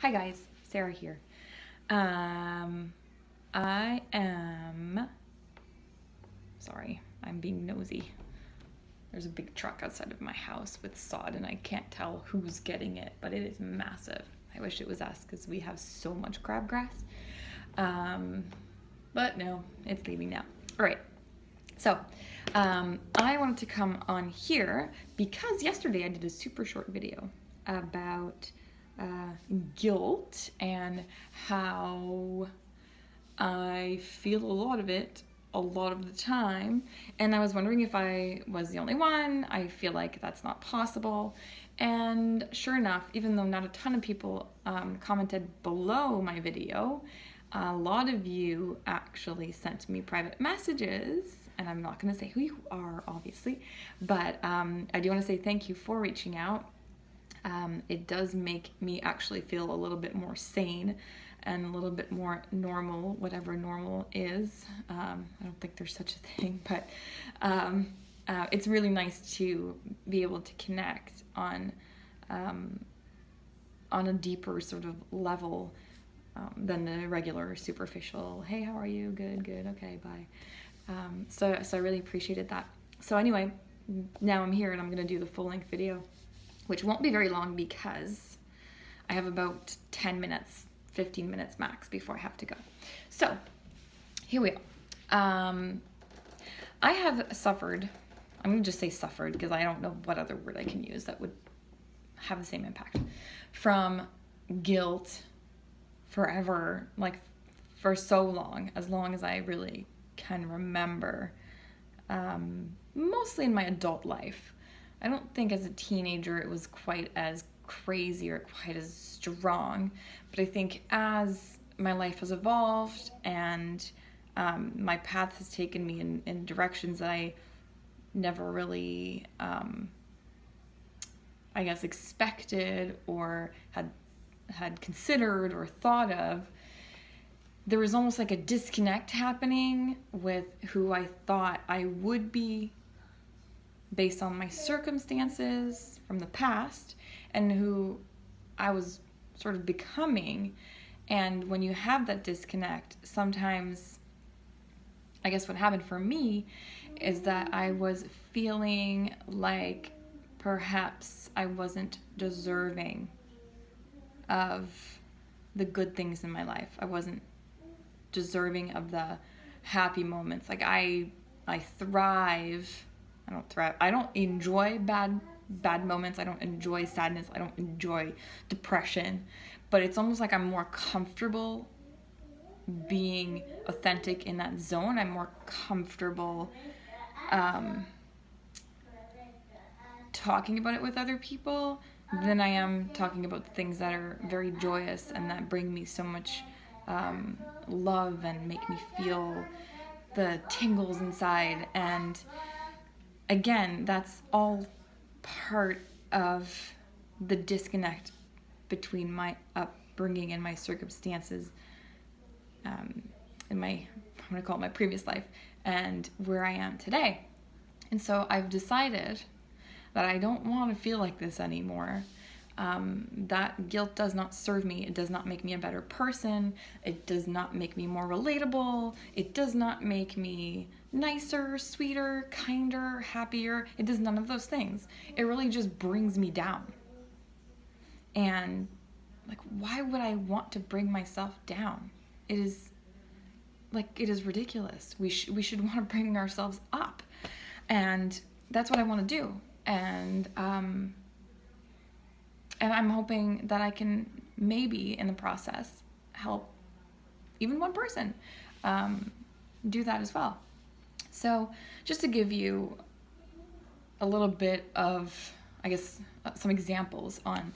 Hi guys, Sarah here. I am sorry, I'm being nosy. There's a big truck outside of my house with sod and I can't tell who's getting it, but it is massive. I wish it was us because we have so much crabgrass. But no, it's leaving now. All right. So, I wanted to come on here because yesterday I did a super short video about guilt and how I feel a lot of it a lot of the time. And I was wondering if I was the only one. I feel like that's not possible. And sure enough, even though not a ton of people commented below my video, a lot of you actually sent me private messages, and I'm not going to say who you are, obviously, but I do want to say thank you for reaching out. It does make me actually feel a little bit more sane and a little bit more normal, whatever normal is. I don't think there's such a thing, but it's really nice to be able to connect on a deeper sort of level than the regular superficial, hey, how are you? Good, okay, bye. So I really appreciated that. So anyway, now I'm here and I'm going to do the full-length video, which won't be very long because I have about 10 minutes, 15 minutes max before I have to go. So here we are. I have suffered, I'm going to just say suffered because I don't know what other word I can use that would have the same impact, from guilt forever, like for so long as I really can remember, mostly in my adult life. I don't think as a teenager it was quite as crazy or quite as strong, but I think as my life has evolved and my path has taken me in directions that I never really, I guess, expected or had considered or thought of, there was almost like a disconnect happening with who I thought I would be based on my circumstances from the past and who I was sort of becoming. And when you have that disconnect, sometimes, I guess what happened for me is that I was feeling like perhaps I wasn't deserving of the good things in my life. I wasn't deserving of the happy moments. Like I thrive. I don't enjoy bad moments. I don't enjoy sadness. I don't enjoy depression. But it's almost like I'm more comfortable being authentic in that zone. I'm more comfortable talking about it with other people than I am talking about the things that are very joyous and that bring me so much love and make me feel the tingles inside. And again, that's all part of the disconnect between my upbringing and my circumstances in my, I'm going to call it my previous life, and where I am today. And so I've decided that I don't want to feel like this anymore. That guilt does not serve me. It does not make me a better person. It does not make me more relatable. It does not make me nicer, sweeter, kinder, happier. It does none of those things. It really just brings me down. And like, why would I want to bring myself down? It is ridiculous. We should want to bring ourselves up. And that's what I want to do. And I'm hoping that I can maybe in the process help even one person do that as well. So just to give you a little bit of, I guess, some examples on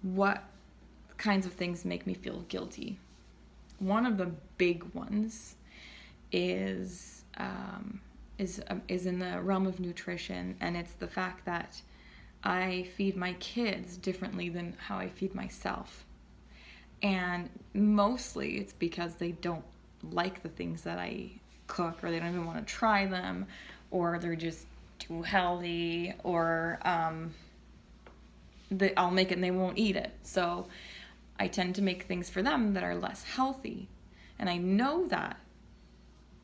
what kinds of things make me feel guilty. One of the big ones is in the realm of nutrition, and it's the fact that I feed my kids differently than how I feed myself. And mostly it's because they don't like the things that I cook, or they don't even want to try them, or they're just too healthy, or I'll make it and they won't eat it. So I tend to make things for them that are less healthy. And I know that.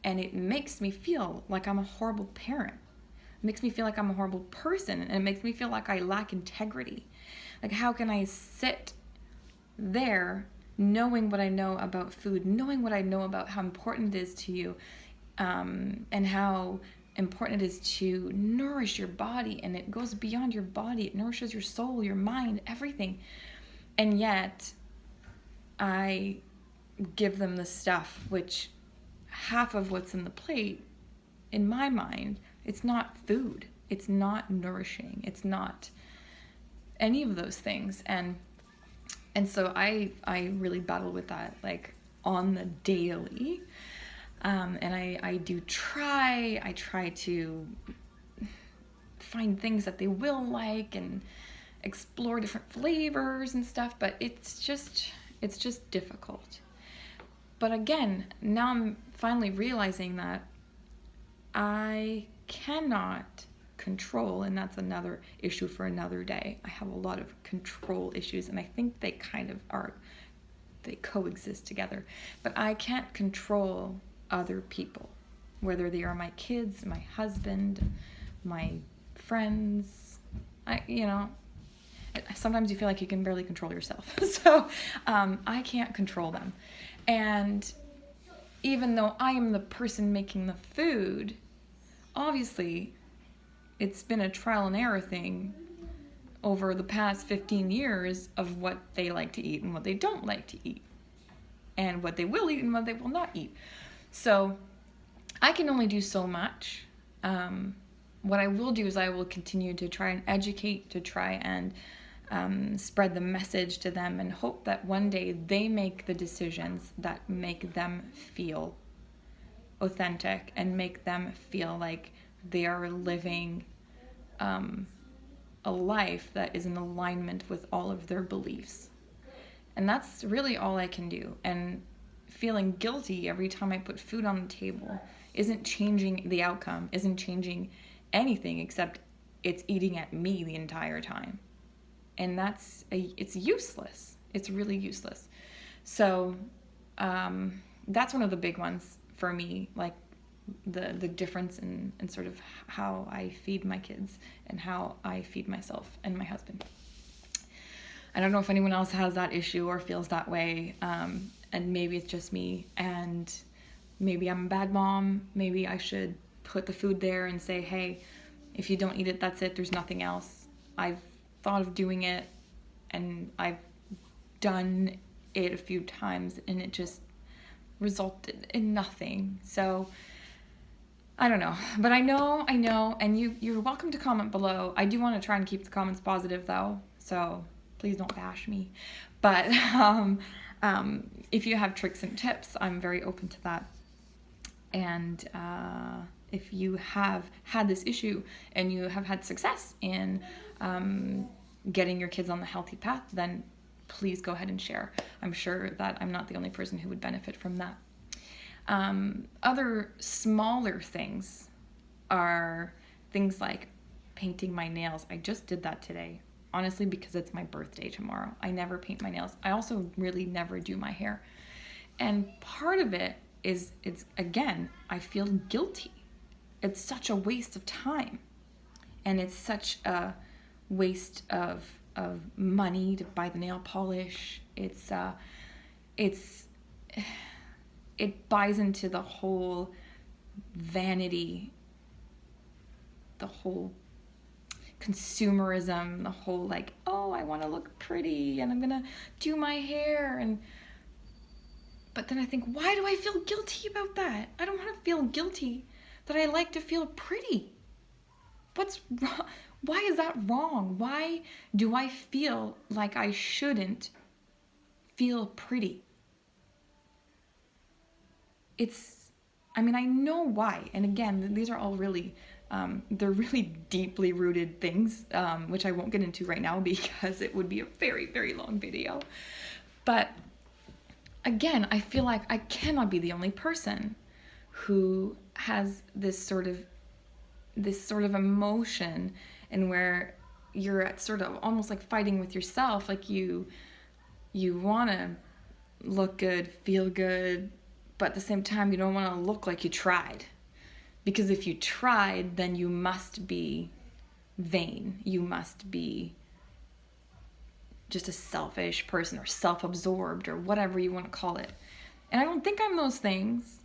And it makes me feel like I'm a horrible parent. It makes me feel like I'm a horrible person. And it makes me feel like I lack integrity. Like, how can I sit there knowing what I know about food, knowing what I know about how important it is to you, and how important it is to nourish your body, and it goes beyond your body. It nourishes your soul, your mind, everything. And yet I give them the stuff, which half of what's in the plate, in my mind, it's not food. It's not nourishing. It's not any of those things. And so I really battle with that, like, on the daily. And I try to find things that they will like and explore different flavors and stuff, but it's just difficult. But again, now I'm finally realizing that I cannot control, and that's another issue for another day. I have a lot of control issues, and I think they kind of they coexist together. But I can't control other people, whether they are my kids, my husband, my friends. Sometimes you feel like you can barely control yourself. So I can't control them. And even though I am the person making the food, obviously it's been a trial and error thing over the past 15 years of what they like to eat and what they don't like to eat, and what they will eat and what they will not eat. So I can only do so much. What I will do is I will continue to try and educate, to try and spread the message to them, and hope that one day they make the decisions that make them feel authentic and make them feel like they are living a life that is in alignment with all of their beliefs. And that's really all I can do. And feeling guilty every time I put food on the table isn't changing the outcome, isn't changing anything, except it's eating at me the entire time. And it's useless. It's really useless. So that's one of the big ones for me, like the difference in sort of how I feed my kids and how I feed myself and my husband. I don't know if anyone else has that issue or feels that way, and maybe it's just me, and maybe I'm a bad mom. Maybe I should put the food there and say, hey, if you don't eat it, that's it. There's nothing else. I've thought of doing it, and I've done it a few times, and it just resulted in nothing. So I don't know, but I know, and you're welcome to comment below. I do want to try and keep the comments positive though, so please don't bash me. But if you have tricks and tips, I'm very open to that. And if you have had this issue and you have had success in getting your kids on the healthy path, then please go ahead and share. I'm sure that I'm not the only person who would benefit from that. Other smaller things are things like painting my nails. I just did that today, honestly, because it's my birthday tomorrow. I never paint my nails. I also really never do my hair. And part of it is, again, I feel guilty. It's such a waste of time. And it's such a waste of money to buy the nail polish. It buys into the whole vanity, the whole consumerism, the whole like, oh, I want to look pretty and I'm gonna do my hair, but then I think, why do I feel guilty about that? I don't want to feel guilty that I like to feel pretty. What's wrong? Why is that wrong? Why do I feel like I shouldn't feel pretty? I know why. And again, these are all really, they're really deeply rooted things, which I won't get into right now because it would be a very, very long video. But again, I feel like I cannot be the only person who has this sort of emotion, and where you're at sort of almost like fighting with yourself, like you you want to look good, feel good, but at the same time, you don't want to look like you tried. Because if you tried, then you must be vain. You must be just a selfish person or self-absorbed or whatever you want to call it. And I don't think I'm those things.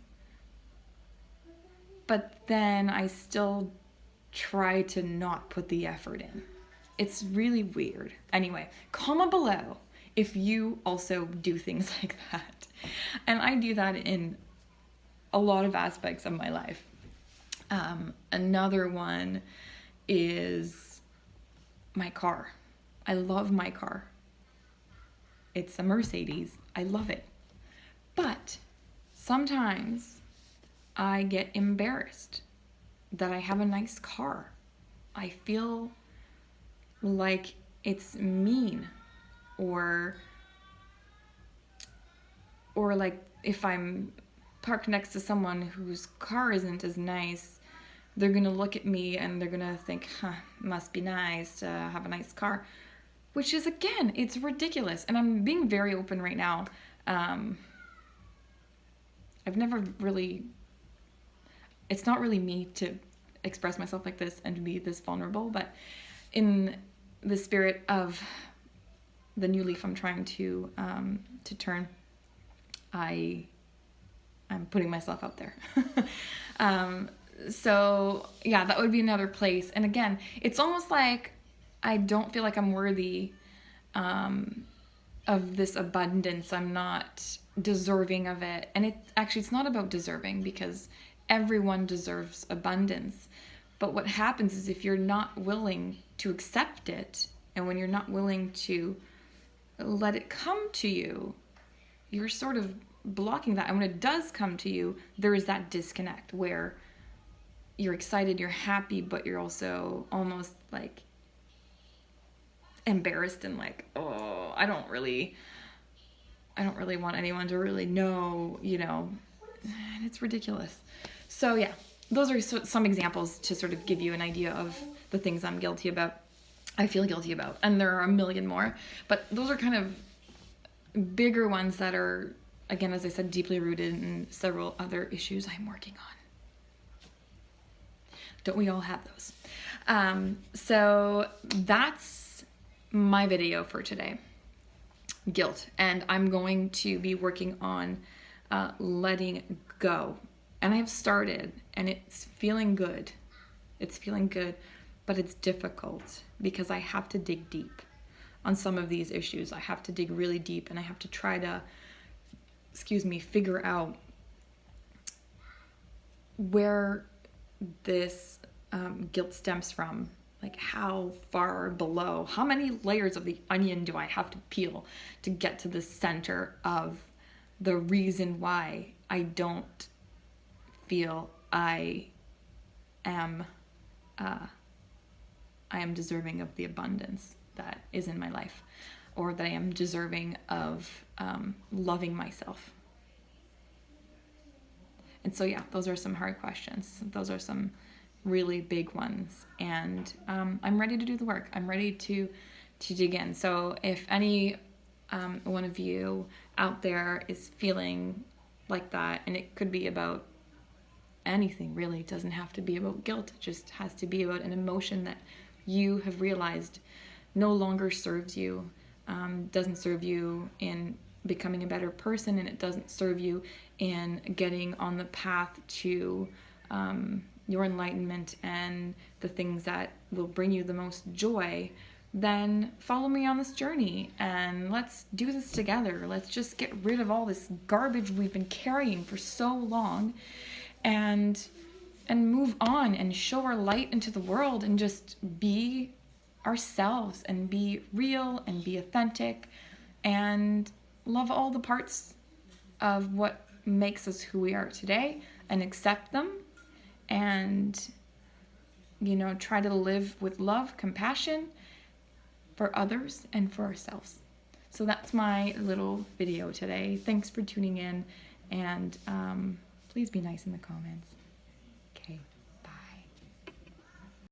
But then I still try to not put the effort in. It's really weird. Anyway, comment below if you also do things like that. And I do that in a lot of aspects of my life. Another one is my car. I love my car. It's a Mercedes. I love it. But sometimes I get embarrassed that I have a nice car. I feel like it's mean, or like if I'm parked next to someone whose car isn't as nice, they're gonna look at me and they're gonna think, must be nice to have a nice car, which is, again, it's ridiculous. And I'm being very open right now. I've never really, it's not really me to express myself like this and to be this vulnerable, but in the spirit of the new leaf I'm trying to turn, I'm putting myself out there. So yeah, that would be another place. And again, it's almost like I don't feel like I'm worthy of this abundance. I'm not deserving of it. And it's not about deserving, because everyone deserves abundance. But what happens is, if you're not willing to accept it, and when you're not willing to let it come to you, you're sort of blocking that. And when it does come to you, there is that disconnect where you're excited, you're happy, but you're also almost like embarrassed and like, oh, I don't really want anyone to really know, and it's ridiculous. So yeah, those are some examples to sort of give you an idea of the things I feel guilty about. And there are a million more, but those are kind of bigger ones that are, again, as I said, deeply rooted in several other issues I'm working on. Don't we all have those? So that's my video for today. Guilt. And I'm going to be working on letting go. And I've started, and it's feeling good. It's feeling good, but it's difficult because I have to dig deep on some of these issues. I have to dig really deep, and I have to try to, figure out where this guilt stems from. Like, how far below, how many layers of the onion do I have to peel to get to the center of the reason why I don't feel I am deserving of the abundance that is in my life, or that I am deserving of loving myself. And so yeah, those are some hard questions. Those are some really big ones, and I'm ready to do the work. I'm ready to dig in. So if any one of you out there is feeling like that, and it could be about anything really, it doesn't have to be about guilt, it just has to be about an emotion that you have realized no longer serves you, doesn't serve you in becoming a better person, and it doesn't serve you in getting on the path to your enlightenment and the things that will bring you the most joy, then follow me on this journey and let's do this together. Let's just get rid of all this garbage we've been carrying for so long, and move on and show our light into the world, and just be ourselves and be real and be authentic and love all the parts of what makes us who we are today, and accept them, and try to live with love, compassion for others and for ourselves. So that's my little video today. Thanks for tuning in, and please be nice in the comments.